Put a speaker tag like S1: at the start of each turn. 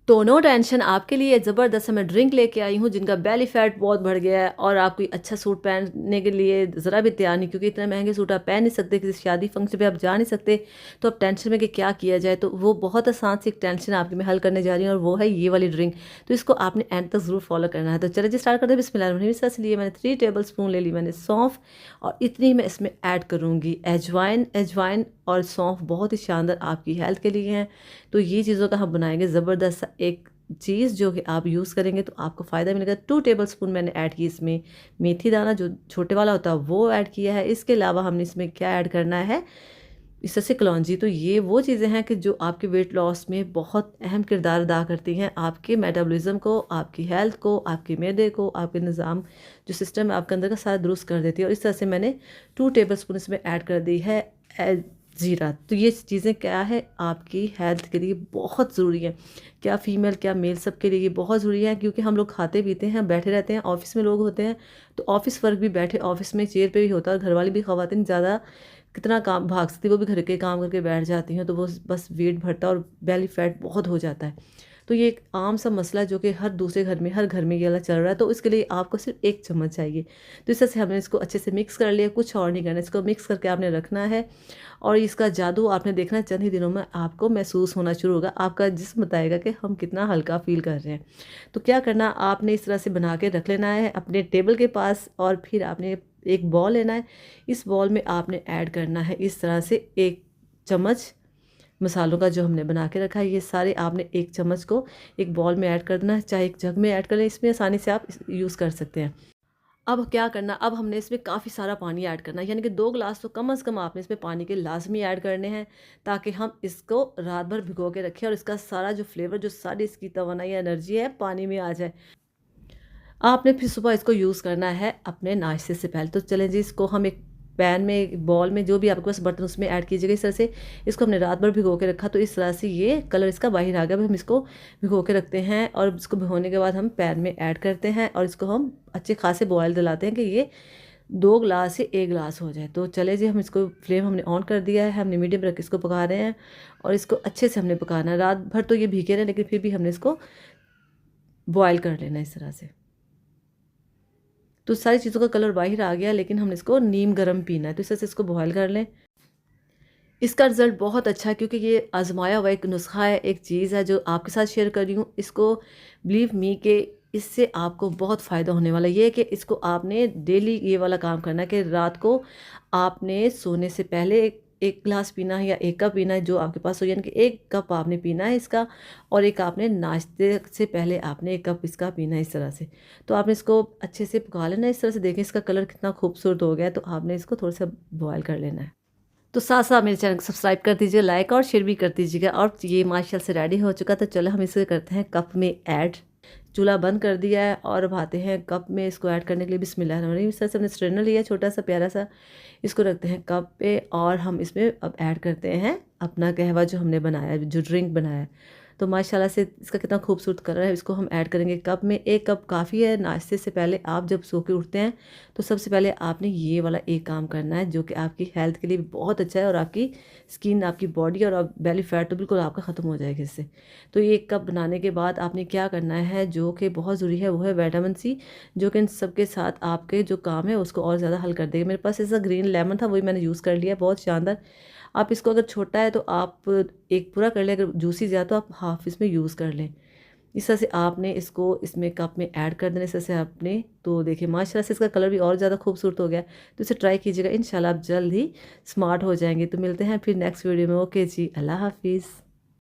S1: तो no tension, आपके लिए ज़बरदस्त मैं ड्रिंक लेके आई हूँ जिनका बेली फैट बहुत बढ़ गया है और आप कोई अच्छा सूट पहनने के लिए ज़रा भी तैयार नहीं, क्योंकि इतने महंगे सूट आप पहन नहीं सकते, किसी शादी फंक्शन पे आप जा नहीं सकते। तो अब टेंशन में कि क्या किया जाए, तो वो बहुत आसान सी एक टेंशन आपकी मैं हल करने जा रही हूँ और वो है ये वाली ड्रिंक। तो इसको आपने एंड तक ज़रूर फॉलो करना है। तो चलिए जी स्टार्ट करते हैं। बिस्मिल्लाहिर्रहमानिर्रहीम। इस तरह से लिए मैंने 3 टेबल स्पून ले ली मैंने सौंफ, और इतनी मैं इसमें ऐड करूँगी अजवाइन। अजवाइन और सौंफ बहुत ही शानदार आपकी हेल्थ के लिए हैं। तो ये चीज़ों का हम बनाएंगे ज़बरदस्त सा एक चीज़ जो कि आप यूज़ करेंगे तो आपको फ़ायदा मिलेगा। 2 टेबल स्पून मैंने ऐड की इसमें मेथी दाना, जो छोटे वाला होता है वो ऐड किया है। इसके अलावा हमने इसमें क्या ऐड करना है, इस तरह से कलौंजी। तो ये वो चीज़ें हैं कि जो आपके वेट लॉस में बहुत अहम किरदार अदा करती हैं, आपके मेटाबॉलिज्म को, आपकी हेल्थ को, आपके मैदे को, आपके निज़ाम जो सिस्टम है आपके अंदर का सारा दुरुस्त कर देती है। और इस तरह से मैंने 2 टेबल स्पून इसमें ऐड कर दी है ज़ीरा। तो ये चीज़ें क्या है आपकी हेल्थ के लिए बहुत ज़रूरी है, क्या फ़ीमेल क्या मेल सबके लिए ये बहुत ज़रूरी है, क्योंकि हम लोग खाते पीते हैं, बैठे रहते हैं, ऑफ़िस में लोग होते हैं, तो ऑफ़िस वर्क भी बैठे ऑफ़िस में चेयर पे भी होता है, और घर वाली भी ख़वातीन ज़्यादा कितना काम भाग सकती है, वो भी घर के काम करके बैठ जाती हैं, तो वो बस वेट बढ़ता है और बेली फैट बहुत हो जाता है। तो ये एक आम सा मसला है जो कि हर दूसरे घर में, हर घर में ये वाला चल रहा है। तो इसके लिए आपको सिर्फ 1 चम्मच चाहिए। तो इस तरह से हमने इसको अच्छे से मिक्स कर लिया, कुछ और नहीं करना, इसको मिक्स करके आपने रखना है। और इसका जादू आपने देखना है, चंद ही दिनों में आपको महसूस होना शुरू होगा। आपका जिस्म बताएगा कि हम कितना हल्का फ़ील कर रहे हैं। तो क्या करना, आपने इस तरह से बना के रख लेना है अपने टेबल के पास, और फिर आपने एक बॉल लेना है। इस बॉल में आपने ऐड करना है इस तरह से 1 चम्मच मसालों का जो हमने बना के रखा है, ये सारे आपने 1 चम्मच को एक बॉल में ऐड कर देना है, चाहे एक जग में ऐड कर लें, इसमें आसानी से आप यूज़ कर सकते हैं। अब क्या करना, अब हमने इसमें काफ़ी सारा पानी ऐड करना है, यानी कि 2 गिलास तो कम से कम आपने इसमें पानी के लाज़मी ऐड करने हैं, ताकि हम इसको रात भर भिगो के रखें और इसका सारा जो फ्लेवर, जो सारी इसकी तवानाई या एनर्जी है पानी में आ जाए। आपने फिर सुबह इसको यूज़ करना है अपने नाश्ते से पहले। तो चलें जी, इसको हम एक पैन में, एक बॉल में, जो भी आपके पास बर्तन उसमें ऐड कीजिएगा। इस तरह से इसको हमने रात भर भिगो के रखा, तो इस तरह से ये कलर इसका बाहर आ गया। अब हम इसको भिगो के रखते हैं और इसको भिगोने के बाद हम पैन में ऐड करते हैं और इसको हम अच्छे खासे बॉयल दिलाते हैं कि ये 2 गिलास से 1 गिलास हो जाए। तो चले जी, हम इसको फ्लेम हमने ऑन कर दिया है, हमने मीडियम रख के इसको पका रहे हैं और इसको अच्छे से हमने पकाना है। रात भर तो ये भीगे रहे, लेकिन फिर भी हमने इसको बॉयल कर लेना है इस तरह से। तो सारी चीज़ों का कलर बाहर आ गया, लेकिन हमने इसको नीम गर्म पीना है, तो इस तरह से इसको बॉयल कर लें। इसका रिज़ल्ट बहुत अच्छा है, क्योंकि ये आज़माया हुआ एक नुस्ख़ा है, एक चीज़ है जो आपके साथ शेयर कर रही हूँ। इसको बिलीव मी कि इससे आपको बहुत फ़ायदा होने वाला है। ये है कि इसको आपने डेली ये वाला काम करना है कि रात को आपने सोने से पहले 1 गिलास पीना है या 1 कप पीना है, जो आपके पास हो, यानी कि 1 कप आपने पीना है इसका, और एक आपने नाश्ते से पहले आपने 1 कप इसका पीना है इस तरह से। तो आपने इसको अच्छे से पका लेना है इस तरह से। देखें इसका कलर कितना खूबसूरत हो गया है, तो आपने इसको थोड़ा-सा बॉयल कर लेना है। तो साथ-साथ मेरे चैनल को सब्सक्राइब कर दीजिए, लाइक और शेयर भी कर दीजिएगा। और ये माशाल्लाह से रेडी हो चुका, तो चलो हम इसे करते हैं कप में ऐड। चूल्हा बंद कर दिया है और अब आते हैं कप में इसको ऐड करने के लिए। बिस्मिल्लाहिर्रहमानिर्रहीम। इस तरह से हमने स्ट्रेनर लिया छोटा सा प्यारा सा, इसको रखते हैं कप पे और हम इसमें अब ऐड करते हैं अपना कहवा जो हमने बनाया है, जो ड्रिंक बनाया है। तो माशाल्लाह से इसका कितना खूबसूरत कलर है। इसको हम ऐड करेंगे कप में। 1 कप काफ़ी है। नाश्ते से पहले आप जब सो के उठते हैं तो सबसे पहले आपने ये वाला एक काम करना है, जो कि आपकी हेल्थ के लिए बहुत अच्छा है, और आपकी स्किन, आपकी बॉडी और बेली फैट तो बिल्कुल आपका ख़त्म हो जाएगा इससे। तो ये 1 कप बनाने के बाद आपने क्या करना है, जो कि बहुत ज़रूरी है, वो है विटामिन सी, जो कि इन सबके साथ आपके जो काम है उसको और ज़्यादा हल कर देगा। मेरे पास ऐसा ग्रीन लेमन था, वही मैंने यूज़ कर लिया, बहुत शानदार। आप इसको, अगर छोटा है तो आप 1 पूरा कर लें, अगर जूसी ज़्यादा तो आप हाफ़ इसमें यूज़ कर लें। इस तरह से आपने इसको इसमें कप में ऐड कर देना, इस तरह से आपने। तो देखिए माशाल्लाह से इसका कलर भी और ज़्यादा खूबसूरत हो गया। तो इसे ट्राई कीजिएगा, इंशाल्लाह आप जल्द ही स्मार्ट हो जाएंगे। तो मिलते हैं फिर नेक्स्ट वीडियो में। ओके जी, अल्लाह हाफिज़।